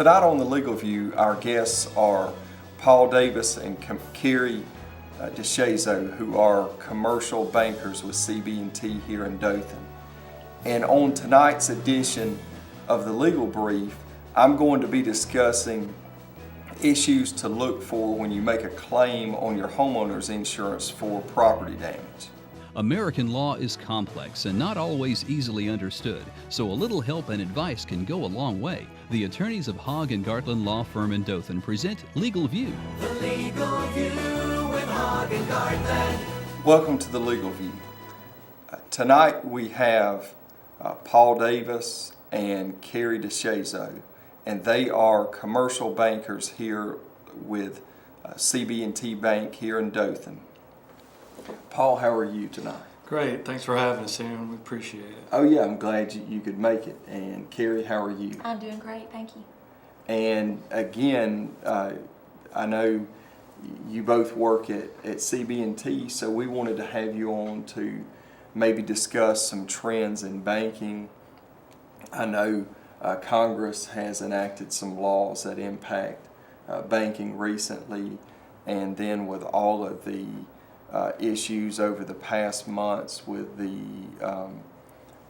Tonight on The Legal View, our guests are Paul Davis and Carrie DeShazo, who are commercial bankers with CB&T here in Dothan. And on tonight's edition of The Legal Brief, I'm going to be discussing issues to look for when you make a claim on your homeowner's insurance for property damage. American law is complex and not always easily understood, so a little help and advice can go a long way. The attorneys of Hogg and Gartlan Law Firm in Dothan present Legal View. The Legal View with Hogg and Gartlan. Welcome to The Legal View. Tonight we have Paul Davis and Carrie DeShazo, and they are commercial bankers here with CB&T Bank here in Dothan. Paul, how are you tonight? Great. Thanks for having us, Aaron. We appreciate it. Oh yeah, I'm glad you could make it. And Carrie, how are you? I'm doing great, thank you. And again, I know you both work at CB&T, so we wanted to have you on to maybe discuss some trends in banking. I know Congress has enacted some laws that impact banking recently, and then with all of the issues over the past months with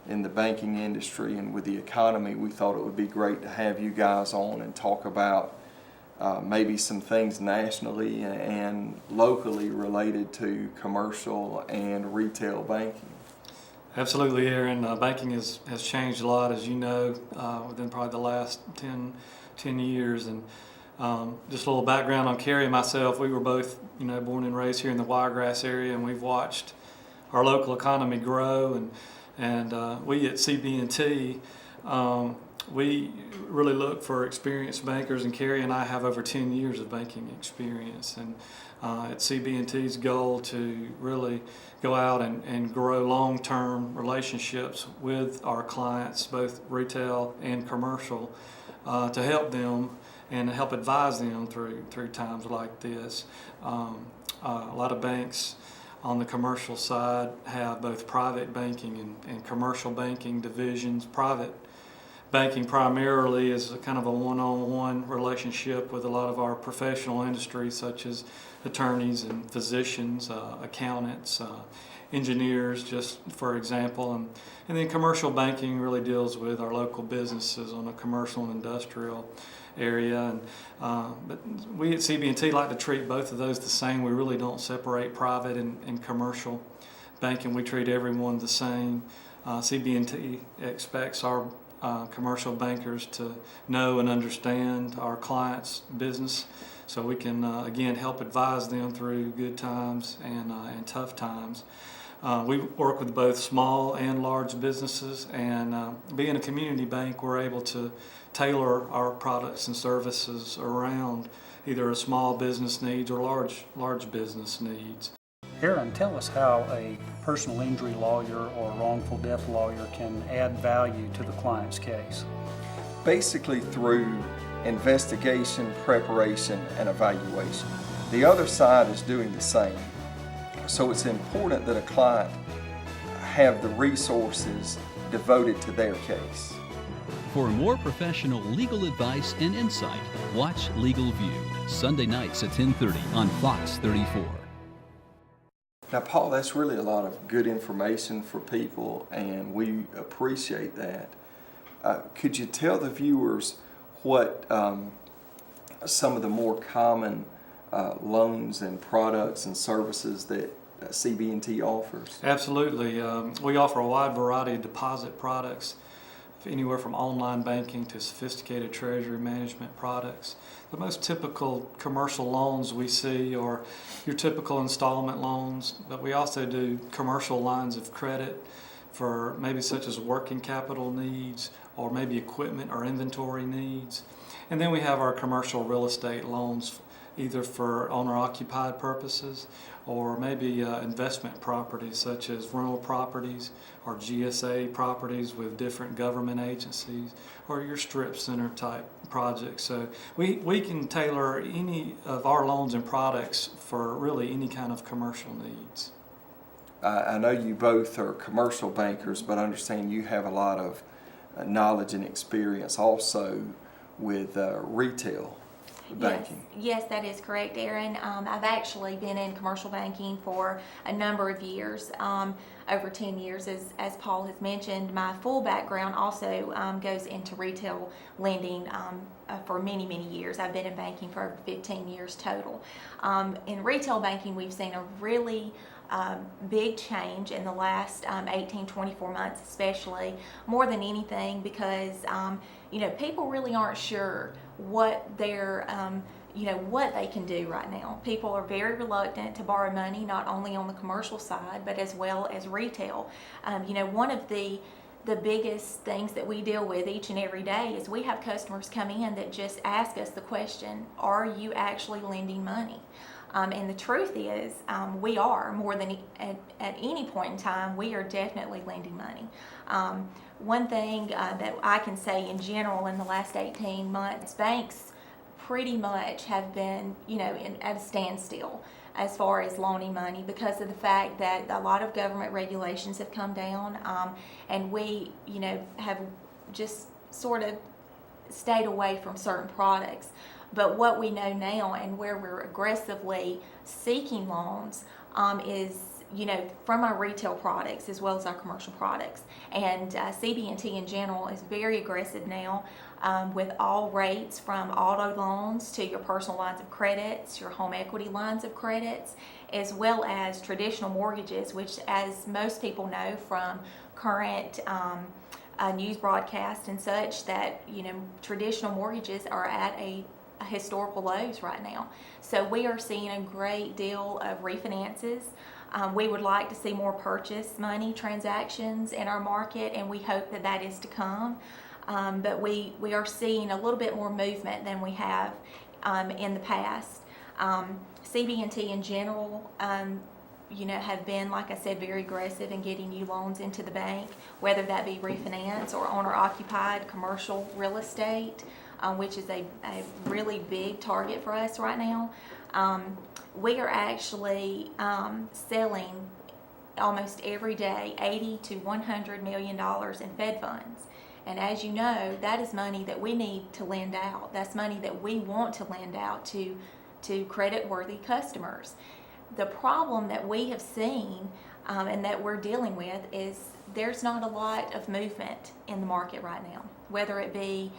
in the banking industry and with the economy, we thought it would be great to have you guys on and talk about maybe some things nationally and locally related to commercial and retail banking. Absolutely, Aaron. Banking has changed a lot, as you know, within probably the last 10 years. And just a little background on Carrie and myself. We were both, born and raised here in the Wiregrass area, and we've watched our local economy grow. And we at CB&T, we really look for experienced bankers, and Carrie and I have over 10 years of banking experience. And it's CB&T's goal to really go out and grow long-term relationships with our clients, both retail and commercial, to help them and help advise them through times like this. A lot of banks on the commercial side have both private banking and commercial banking divisions. Private banking primarily is a kind of a one-on-one relationship with a lot of our professional industries, such as attorneys and physicians, accountants, engineers, just for example. And then commercial banking really deals with our local businesses on a commercial and industrial area. But we at CB&T like to treat both of those the same. We really don't separate private and commercial banking. We treat everyone the same. CB&T expects our commercial bankers to know and understand our clients' business, so we can again help advise them through good times and tough times. We work with both small and large businesses, and being a community bank, we're able to tailor our products and services around either a small business needs or large business needs. Aaron, tell us how a personal injury lawyer or wrongful death lawyer can add value to the client's case. Basically through investigation, preparation, and evaluation. The other side is doing the same. So it's important that a client have the resources devoted to their case. For more professional legal advice and insight, watch Legal View, Sunday nights at 10:30 on Fox 34. Now, Paul, that's really a lot of good information for people, and we appreciate that. Could you tell the viewers what some of the more common loans and products and services that CB&T offers? Absolutely. We offer a wide variety of deposit products, anywhere from online banking to sophisticated treasury management products. The most typical commercial loans we see are your typical installment loans, but we also do commercial lines of credit for maybe such as working capital needs or maybe equipment or inventory needs. And then we have our commercial real estate loans, either for owner-occupied purposes or maybe investment properties such as rental properties or GSA properties with different government agencies, or your strip center type projects. So we can tailor any of our loans and products for really any kind of commercial needs. I know you both are commercial bankers, but I understand you have a lot of knowledge and experience also with retail banking. Yes, that is correct, Aaron. I've actually been in commercial banking for a number of years, over 10 years, as Paul has mentioned. My full background also goes into retail lending for many, many years. I've been in banking for over 15 years total. In retail banking, we've seen a really big change in the last 18, 24 months, especially, more than anything, because people really aren't sure what they're what they can do right now. People are very reluctant to borrow money, not only on the commercial side, but as well as retail. One of the biggest things that we deal with each and every day is we have customers come in that just ask us the question, are you actually lending money? And the truth is, we are, more than at any point in time, we are definitely lending money. One thing that I can say in general in the last 18 months, banks pretty much have been, at a standstill as far as loaning money because of the fact that a lot of government regulations have come down, and we, have just sort of stayed away from certain products. But what we know now and where we're aggressively seeking loans is, from our retail products as well as our commercial products. And CB&T in general is very aggressive now with all rates, from auto loans to your personal lines of credits, your home equity lines of credits, as well as traditional mortgages, which, as most people know from current news broadcasts and such, that traditional mortgages are at a historical lows right now. So we are seeing a great deal of refinances. We would like to see more purchase money transactions in our market, and we hope that that is to come. But we are seeing a little bit more movement than we have in the past. CB&T in general, have been, like I said, very aggressive in getting new loans into the bank, whether that be refinance or owner-occupied commercial real estate, which is a really big target for us right now. We are actually selling almost every day $80 to $100 million in Fed funds. And as you know, that is money that we need to lend out. That's money that we want to lend out to credit-worthy customers. The problem that we have seen and that we're dealing with is there's not a lot of movement in the market right now, whether it be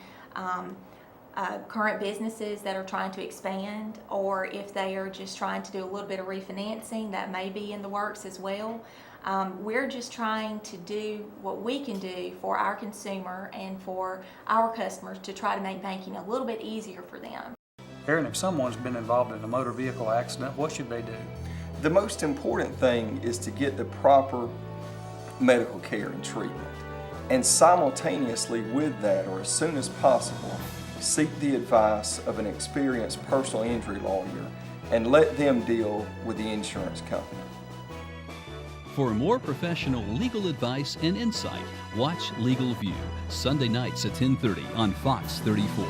current businesses that are trying to expand, or if they are just trying to do a little bit of refinancing, that may be in the works as well. We're just trying to do what we can do for our consumer and for our customers to try to make banking a little bit easier for them. Aaron, if someone's been involved in a motor vehicle accident, what should they do? The most important thing is to get the proper medical care and treatment. And simultaneously with that, or as soon as possible, seek the advice of an experienced personal injury lawyer and let them deal with the insurance company. For more professional legal advice and insight, watch Legal View, Sunday nights at 10:30 on Fox 34.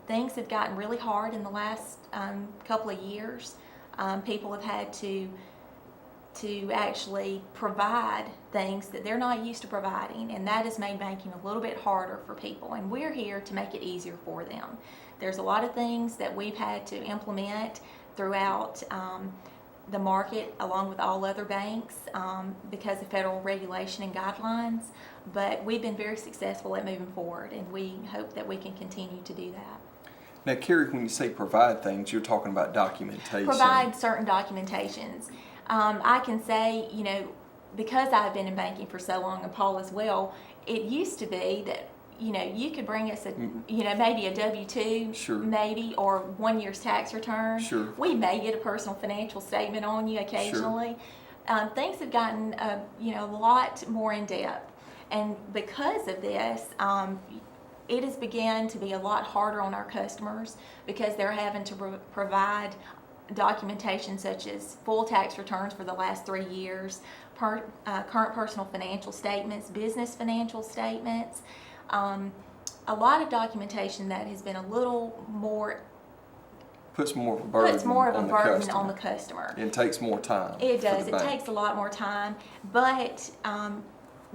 Things have gotten really hard in the last couple of years. People have had to actually provide things that they're not used to providing, and that has made banking a little bit harder for people, and we're here to make it easier for them. There's a lot of things that we've had to implement throughout the market, along with all other banks, because of federal regulation and guidelines, but we've been very successful at moving forward, and we hope that we can continue to do that. Now, Carrie, when you say provide things, you're talking about documentation. Provide certain documentations. I can say, because I've been in banking for so long, and Paul as well, it used to be that, you could bring us maybe a W-2, Sure. maybe, or 1 year's tax return. Sure. We may get a personal financial statement on you occasionally. Sure. Things have gotten, a lot more in depth. And because of this, it has begun to be a lot harder on our customers because they're having to provide documentation such as full tax returns for the last 3 years, current personal financial statements, business financial statements, a lot of documentation that has been a little more puts more of a burden on the customer. It takes more time. It does. For the It bank. takes a lot more time, but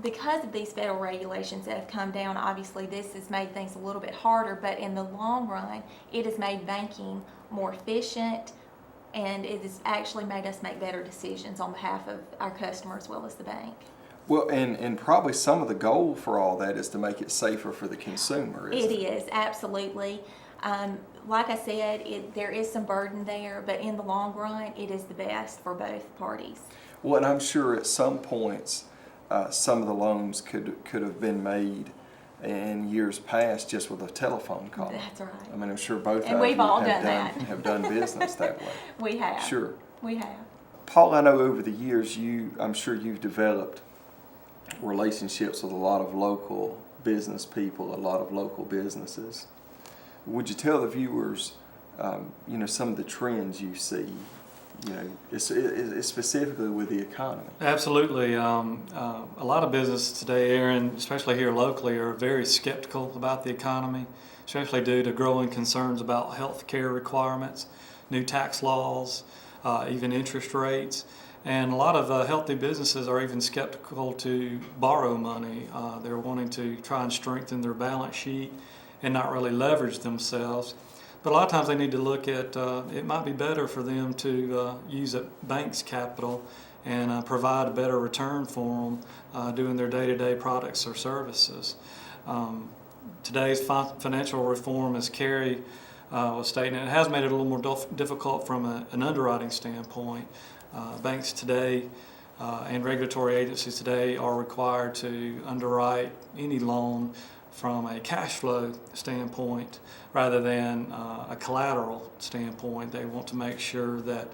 because of these federal regulations that have come down, obviously this has made things a little bit harder, but in the long run, it has made banking more efficient, and it has actually made us make better decisions on behalf of our customer as well as the bank. Well, and probably some of the goal for all that is to make it safer for the consumer, isn't it? It is, absolutely. Like I said, there is some burden there, but in the long run, it is the best for both parties. Well, and I'm sure at some points, some of the loans could have been made in years past just with a telephone call. That's right. I mean, I'm sure both And of we've you all have done that. have done business that way. We have. Sure. We have. Paul, I know over the years I'm sure you've developed relationships with a lot of local business people, a lot of local businesses. Would you tell the viewers, some of the trends you see, specifically with the economy? Absolutely. A lot of businesses today, Aaron, especially here locally, are very skeptical about the economy, especially due to growing concerns about health care requirements, new tax laws, even interest rates. And a lot of healthy businesses are even skeptical to borrow money. They're wanting to try and strengthen their balance sheet and not really leverage themselves. But a lot of times they need to look at, it might be better for them to use a bank's capital and provide a better return for them doing their day-to-day products or services. Today's financial reform, as Carrie was stating, it has made it a little more difficult from an underwriting standpoint. Banks today and regulatory agencies today are required to underwrite any loan from a cash flow standpoint rather than a collateral standpoint. They want to make sure that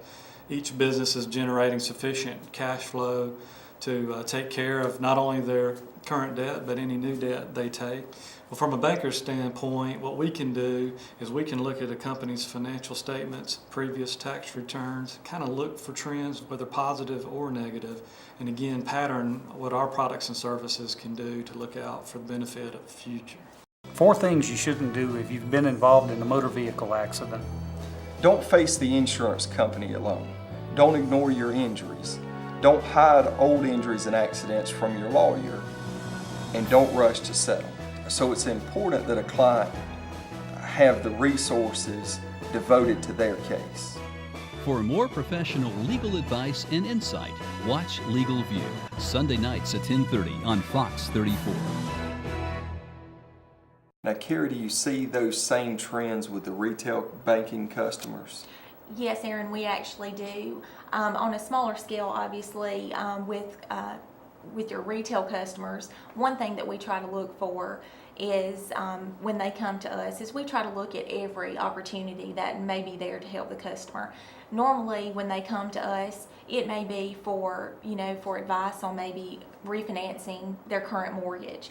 each business is generating sufficient cash flow to take care of not only their current debt but any new debt they take. Well, from a banker's standpoint, what we can do is we can look at a company's financial statements, previous tax returns, kind of look for trends, whether positive or negative, and again, pattern what our products and services can do to look out for the benefit of the future. 4 things you shouldn't do if you've been involved in a motor vehicle accident. Don't face the insurance company alone. Don't ignore your injuries. Don't hide old injuries and accidents from your lawyer, and don't rush to settle. So it's important that a client have the resources devoted to their case. For more professional legal advice and insight, watch Legal View, Sunday nights at 10:30 on Fox 34. Now, Carrie, do you see those same trends with the retail banking customers? Yes, Aaron, we actually do. On a smaller scale, obviously, with your retail customers, one thing that we try to look for is when they come to us is we try to look at every opportunity that may be there to help the customer. Normally when they come to us, it may be for advice on maybe refinancing their current mortgage.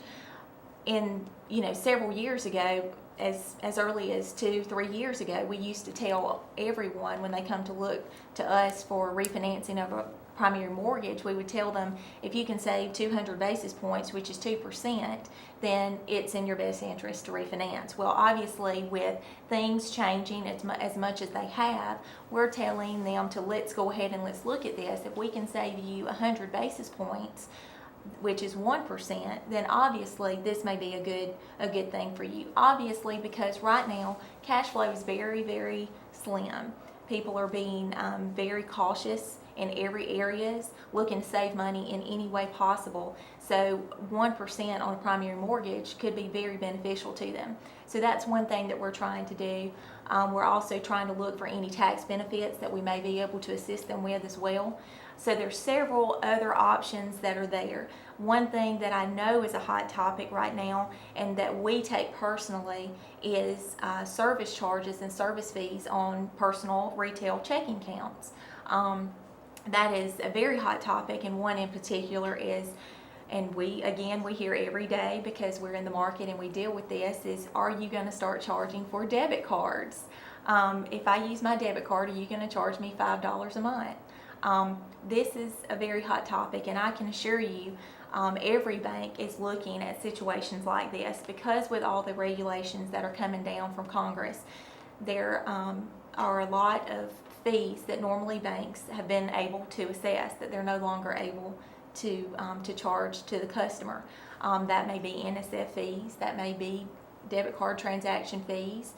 Several years ago, as early as 2-3 years ago, we used to tell everyone when they come to look to us for refinancing of a primary mortgage, we would tell them if you can save 200 basis points, which is 2%, then it's in your best interest to refinance. Well, obviously with things changing as much as they have, we're telling them to let's go ahead and let's look at this. If we can save you 100 basis points, which is 1%, then obviously this may be a good thing for you. Obviously, because right now cash flow is very, very slim. People are being very cautious in every areas, looking to save money in any way possible. So 1% on a primary mortgage could be very beneficial to them. So that's one thing that we're trying to do. We're also trying to look for any tax benefits that we may be able to assist them with as well. So there's several other options that are there. One thing that I know is a hot topic right now and that we take personally is service charges and service fees on personal retail checking accounts. That is a very hot topic, and one in particular is, and we hear every day because we're in the market and we deal with this, is are you going to start charging for debit cards? If I use my debit card, are you going to charge me $5 a month? This is a very hot topic, and I can assure you every bank is looking at situations like this because with all the regulations that are coming down from Congress, there are a lot of fees that normally banks have been able to assess that they're no longer able to charge to the customer. That may be NSF fees, that may be debit card transaction fees,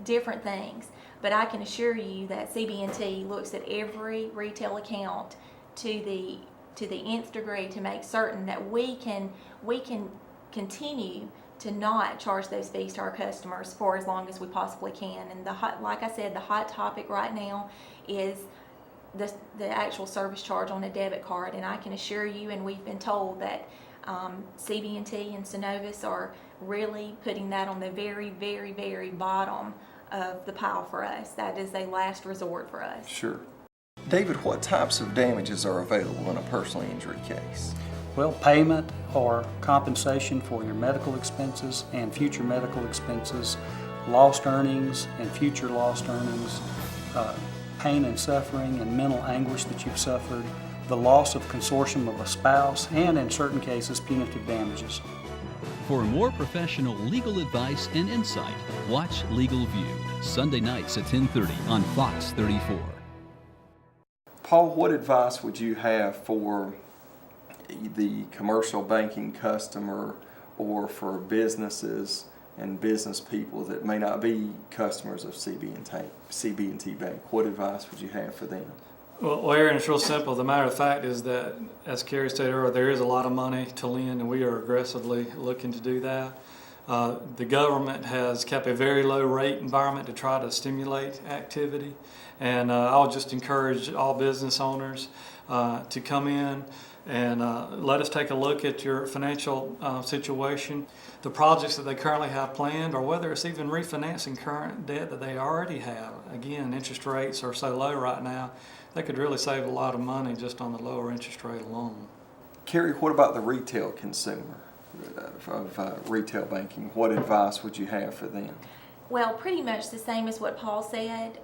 different things. But I can assure you that CB&T looks at every retail account to the nth degree to make certain that we can continue to not charge those fees to our customers for as long as we possibly can. And like I said, the hot topic right now is the actual service charge on a debit card. And I can assure you, and we've been told that CB&T and Synovus are really putting that on the very, very, very bottom of the pile for us. That is a last resort for us. Sure. David, what types of damages are available in a personal injury case? Well, payment or compensation for your medical expenses and future medical expenses, lost earnings and future lost earnings, pain and suffering and mental anguish that you've suffered, the loss of consortium of a spouse, and in certain cases, punitive damages. For more professional legal advice and insight, watch Legal View, Sunday nights at 10:30 on Fox 34. Paul, what advice would you have for the commercial banking customer or for businesses and business people that may not be customers of CB&T Bank? What advice would you have for them? Well, Aaron, it's real simple. The matter of fact is that, as Carrie stated earlier, there is a lot of money to lend, and we are aggressively looking to do that. The government has kept a very low rate environment to try to stimulate activity, and I'll just encourage all business owners to come in and let us take a look at your financial situation, the projects that they currently have planned, or whether it's even refinancing current debt that they already have. Again, interest rates are so low right now, they could really save a lot of money just on the lower interest rate alone. Carrie, what about the retail consumer of retail banking? What advice would you have for them? Well, pretty much the same as what Paul said.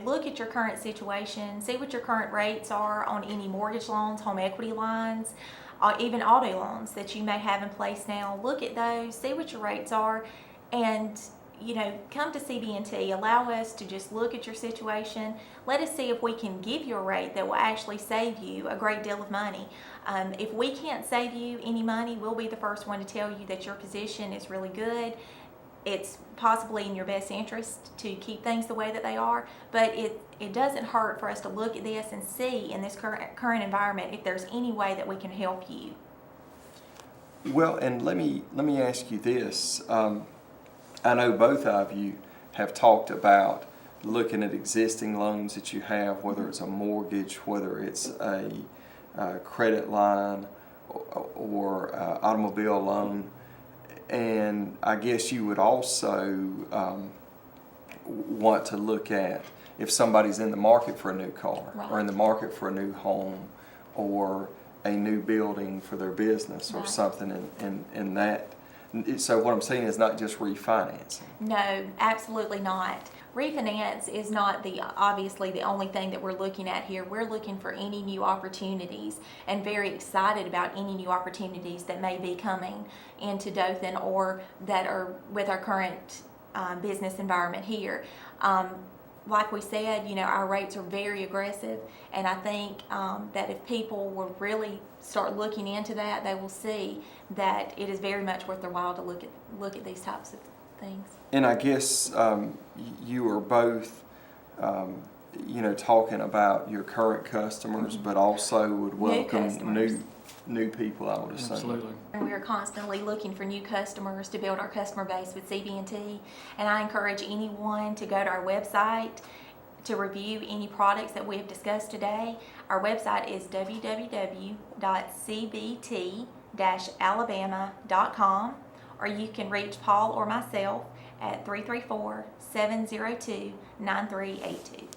Look at your current situation, see what your current rates are on any mortgage loans, home equity lines, even auto loans that you may have in place now. Look at those, see what your rates are, and come to CB&T. Allow us to just look at your situation. Let us see if we can give you a rate that will actually save you a great deal of money. If we can't save you any money, we'll be the first one to tell you that your position is really good. It's possibly in your best interest to keep things the way that they are, but it doesn't hurt for us to look at this and see in this current environment if there's any way that we can help you. Well, and let me ask you this. I know both of you have talked about looking at existing loans that you have, whether it's a mortgage, whether it's a credit line or automobile loan. And I guess you would also want to look at if somebody's in the market for a new car, right, or in the market for a new home or a new building for their business, or right, something in that. So what I'm saying is not just refinancing. No, absolutely not. Refinance is not obviously the only thing that we're looking at here. We're looking for any new opportunities and very excited about any new opportunities that may be coming into Dothan or that are with our current business environment here. Like we said, our rates are very aggressive, and I think that if people will really start looking into that, they will see that it is very much worth their while to look at these types of things. And I guess you are both, talking about your current customers, but also would welcome new people, I would assume. Absolutely. And we are constantly looking for new customers to build our customer base with CB&T. And I encourage anyone to go to our website to review any products that we have discussed today. Our website is www.cbt-alabama.com, or you can reach Paul or myself at 334-702-9382.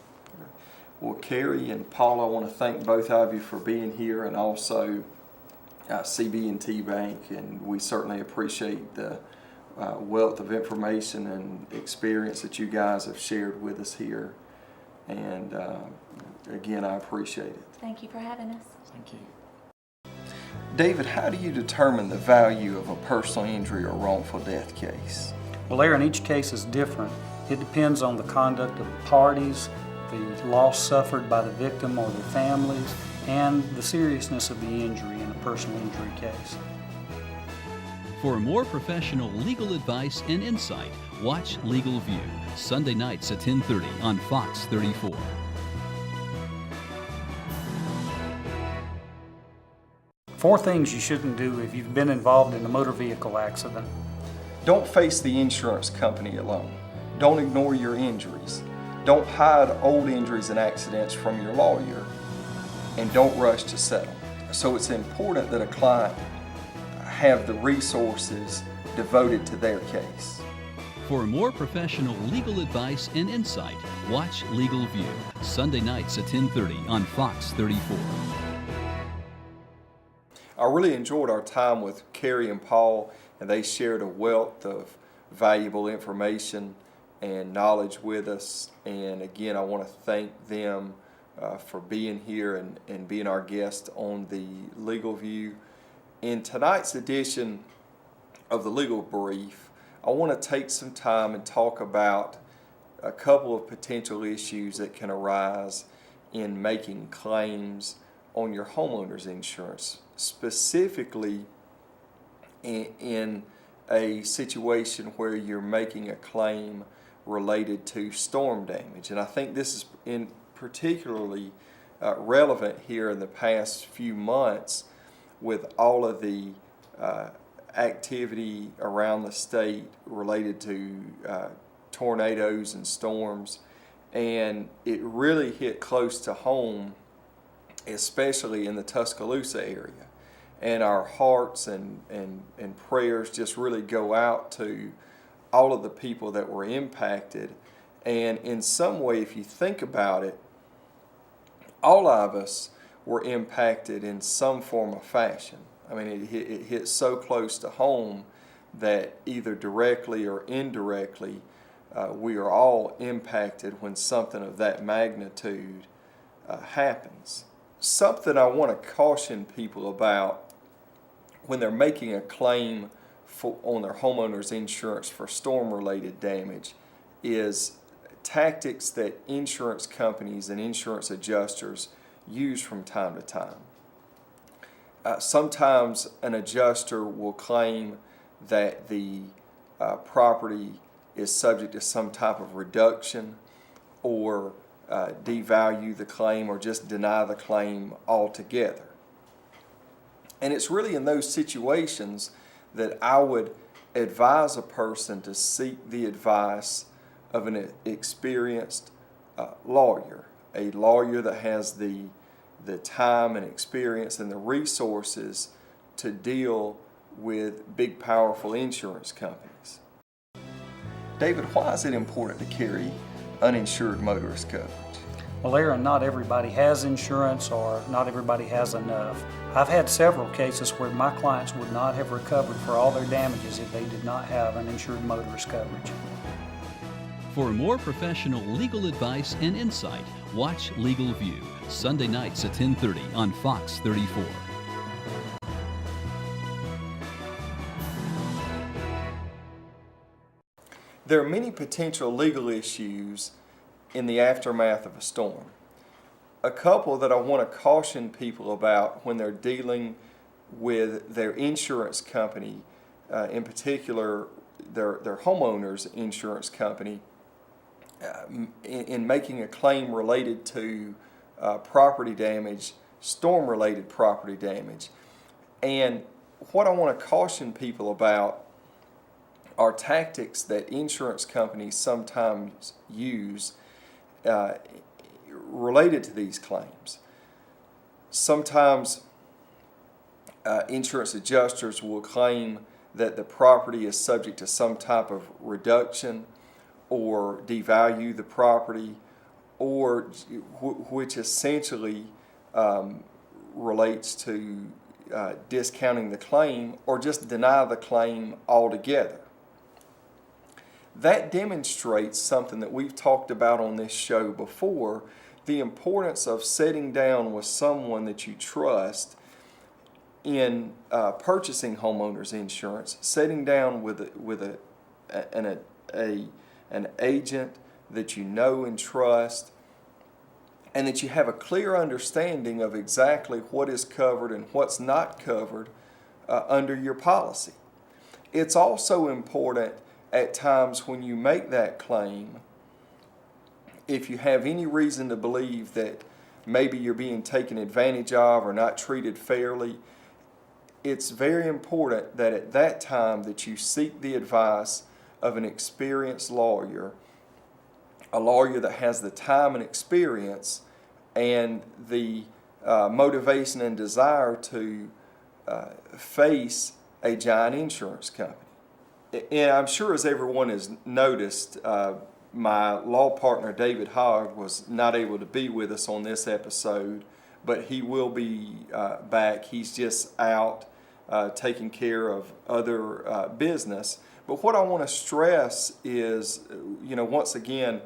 Well, Carrie and Paul, I want to thank both of you for being here, and also CB&T Bank, and we certainly appreciate the wealth of information and experience that you guys have shared with us here. And again, I appreciate it. Thank you for having us. Thank you. David, how do you determine the value of a personal injury or wrongful death case? Well, Aaron, each case is different. It depends on the conduct of the parties, the loss suffered by the victim or their families, and the seriousness of the injury in a personal injury case. For more professional legal advice and insight, watch Legal View, Sunday nights at 10:30 on Fox 34. Four things you shouldn't do if you've been involved in a motor vehicle accident. Don't face the insurance company alone. Don't ignore your injuries. Don't hide old injuries and accidents from your lawyer, and don't rush to settle. So it's important that a client have the resources devoted to their case. For more professional legal advice and insight, watch Legal View, Sunday nights at 10:30 on Fox 34. I really enjoyed our time with Carrie and Paul, and they shared a wealth of valuable information and knowledge with us. And again, I want to thank them for being here and being our guest on the Legal View. In tonight's edition of the Legal Brief, I want to take some time and talk about a couple of potential issues that can arise in making claims on your homeowner's insurance, specifically in a situation where you're making a claim related to storm damage. And I think this is particularly relevant here in the past few months with all of the activity around the state related to tornadoes and storms. And it really hit close to home, especially in the Tuscaloosa area. And our hearts and prayers just really go out to all of the people that were impacted. And in some way, if you think about it, all of us were impacted in some form or fashion. I mean, it hit so close to home that either directly or indirectly, we are all impacted when something of that magnitude happens. Something I want to caution people about when they're making a claim on their homeowner's insurance for storm-related damage is tactics that insurance companies and insurance adjusters use from time to time. Sometimes an adjuster will claim that the property is subject to some type of reduction or devalue the claim or just deny the claim altogether. And it's really in those situations that I would advise a person to seek the advice of an experienced lawyer, a lawyer that has the time and experience and the resources to deal with big, powerful insurance companies. David, why is it important to carry uninsured motorist coverage? Well, Aaron, not everybody has insurance or not everybody has enough. I've had several cases where my clients would not have recovered for all their damages if they did not have uninsured motorist coverage. For more professional legal advice and insight, watch Legal View, Sunday nights at 10:30 on Fox 34. There are many potential legal issues in the aftermath of a storm. A couple that I want to caution people about when they're dealing with their insurance company, in particular their homeowner's insurance company, in making a claim related to property damage, storm-related property damage. And what I want to caution people about are tactics that insurance companies sometimes use related to these claims. Sometimes insurance adjusters will claim that the property is subject to some type of reduction or devalue the property, or which essentially relates to discounting the claim or just deny the claim altogether. That demonstrates something that we've talked about on this show before, the importance of sitting down with someone that you trust in purchasing homeowners insurance, sitting down with an agent that you know and trust, and that you have a clear understanding of exactly what is covered and what's not covered under your policy. It's also important at times when you make that claim, if you have any reason to believe that maybe you're being taken advantage of or not treated fairly, it's very important that at that time that you seek the advice of an experienced lawyer, a lawyer that has the time and experience and the motivation and desire to face a giant insurance company. And I'm sure as everyone has noticed, my law partner David Hogg was not able to be with us on this episode, but he will be back. He's just out taking care of other business. But what I want to stress is, once again,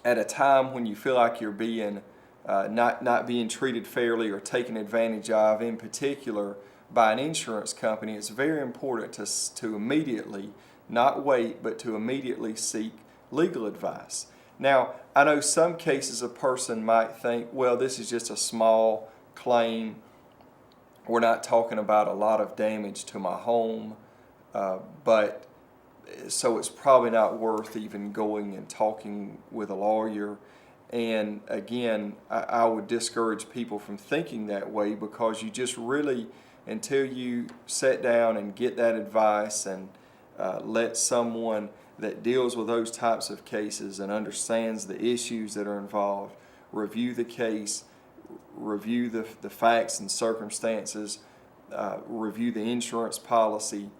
at a time when you feel like you're being not being treated fairly or taken advantage of, in particular by an insurance company, it's very important to immediately, not wait, but to immediately seek legal advice. Now, I know some cases a person might think, well, this is just a small claim. We're not talking about a lot of damage to my home, but so it's probably not worth even going and talking with a lawyer. And again, I would discourage people from thinking that way, because you just really, until you sit down and get that advice and let someone that deals with those types of cases and understands the issues that are involved review the case, review the facts and circumstances, review the insurance policy,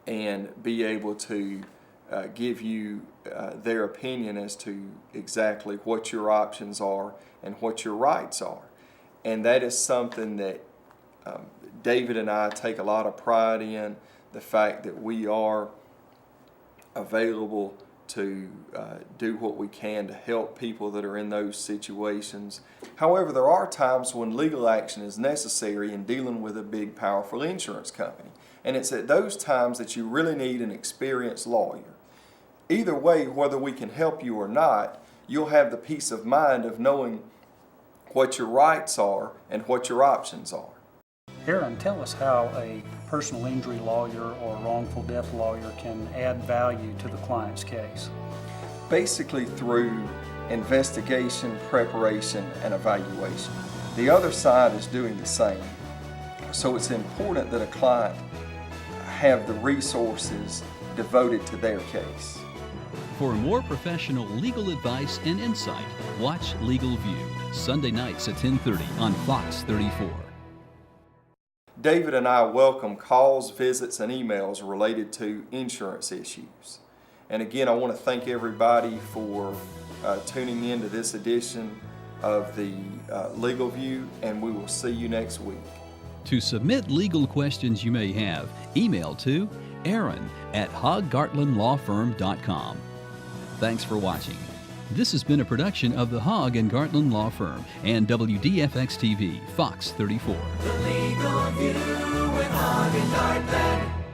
and be able to give you their opinion as to exactly what your options are and what your rights are. And that is something that David and I take a lot of pride in, the fact that we are available to do what we can to help people that are in those situations. However, there are times when legal action is necessary in dealing with a big, powerful insurance company. And it's at those times that you really need an experienced lawyer. Either way, whether we can help you or not, you'll have the peace of mind of knowing what your rights are and what your options are. Aaron, tell us how a personal injury lawyer or wrongful death lawyer can add value to the client's case. Basically through investigation, preparation, and evaluation. The other side is doing the same. So it's important that a client have the resources devoted to their case. For more professional legal advice and insight, watch Legal View, Sunday nights at 10:30 on Fox 34. David and I welcome calls, visits, and emails related to insurance issues. And again, I want to thank everybody for tuning in to this edition of the Legal View, and we will see you next week. To submit legal questions you may have, email to aaron@hoggartlandlawfirm.com. Thanks for watching. This has been a production of the Hogg and Gartlan Law Firm and WDFX TV, Fox 34. The Legal View with Hogg and Gartlan.